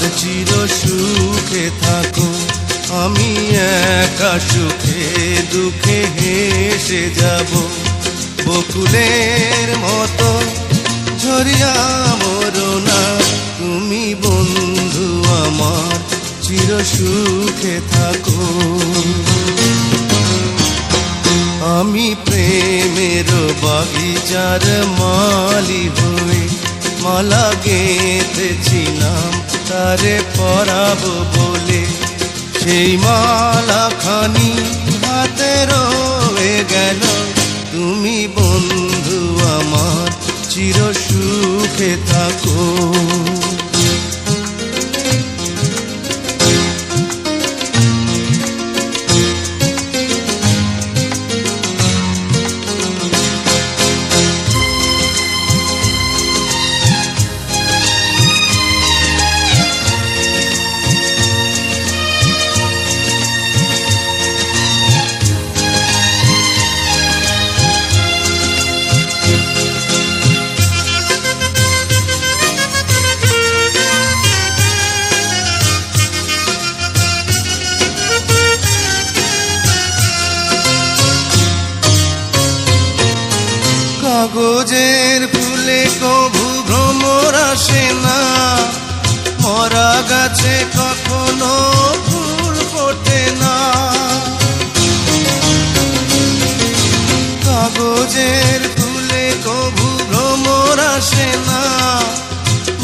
আমার চির সুখে থাকো। আমি একা সুখে দুঃখে হেসে যাব, বকুলের মতো ঝরিয়া মরো না। তুমি বন্ধু আমার চির সুখে থাকো। আমি প্রেমের বাগিচার মালি হয়ে মালা গেঁথেছিলাম তারে পরাবো বলে। সেই মালা খানি হাতে রয়ে গেল। তুমি বন্ধু আমার চির সুখে থাকো। কাগজের ফুলে কভু ভ্রমর আসে না, মরা গাছে কখনো ফুল ফোটে না। কাগজের ফুলে কভু ভ্রমর আসে না,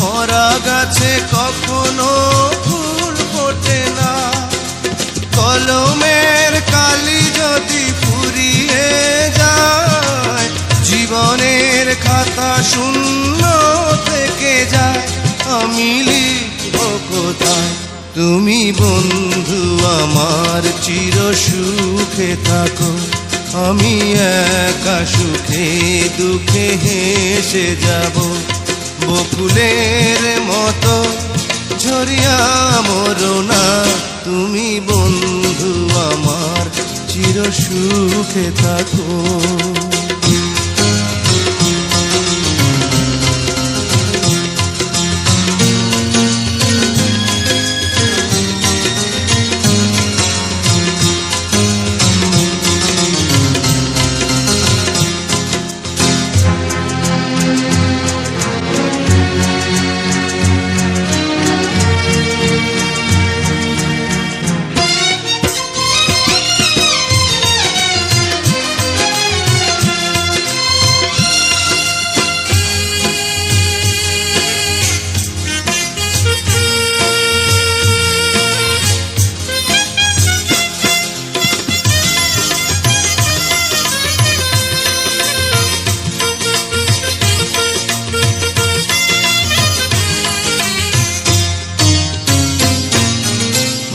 মরা গাছে কখনো ফুল ফোটে না। কলমের কালি যদি ফুরিয়ে যায়, জীবনের খাতা শূন্য থেকে যায়। আমি লিখব কোথায়? তুমি বন্ধু আমার চির সুখে থাকো। আমি একা সুখে দুঃখে হেসে যাব, বকুলের মতো ঝরিয়া মরো না। তুমি বন্ধু আমার চির সুখে থাকো।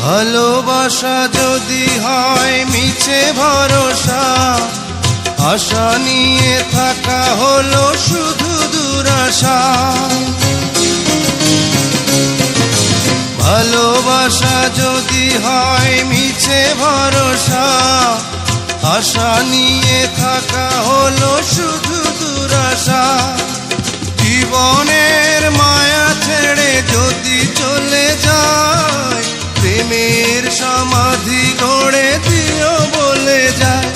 ভালোবাসা যদি হয় মিছে ভরসা, আশা নিয়ে থাকা হলো শুধু দুরাশা। ভালোবাসা যদি হয় মিছে ভরসা, আশা নিয়ে থাকা হলো শুধু দুরাশা। জীবনের মায়া ছেড়ে যদি চলে যায়, প্রেমের সমাধি গড়ে দিও বলে যায়।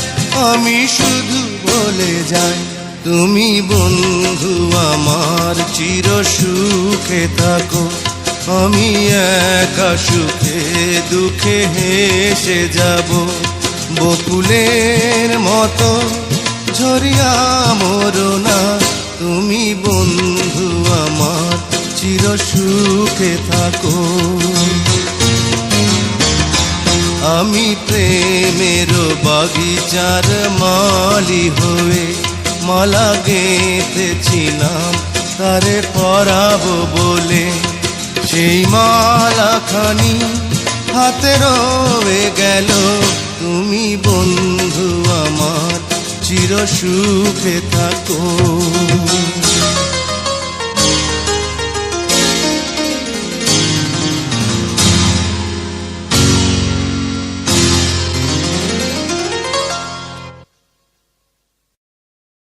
আমি শুধু বলে যাই, তুমি বন্ধু আমার চির সুখে থাকো। আমি একা সুখে দুঃখে হেসে যাব, বকুলের মতো ঝরিয়া মরো না। তুমি বন্ধু আমার চির সুখে থাকো। আমি প্রেমের বাগিচার মালি হয়ে মালা গেঁথেছিলাম তারে পরাবো বলে। সেই মালা খানি হাতে রয়ে গেল। তুমি বন্ধু আমার চির সুখে থাকো।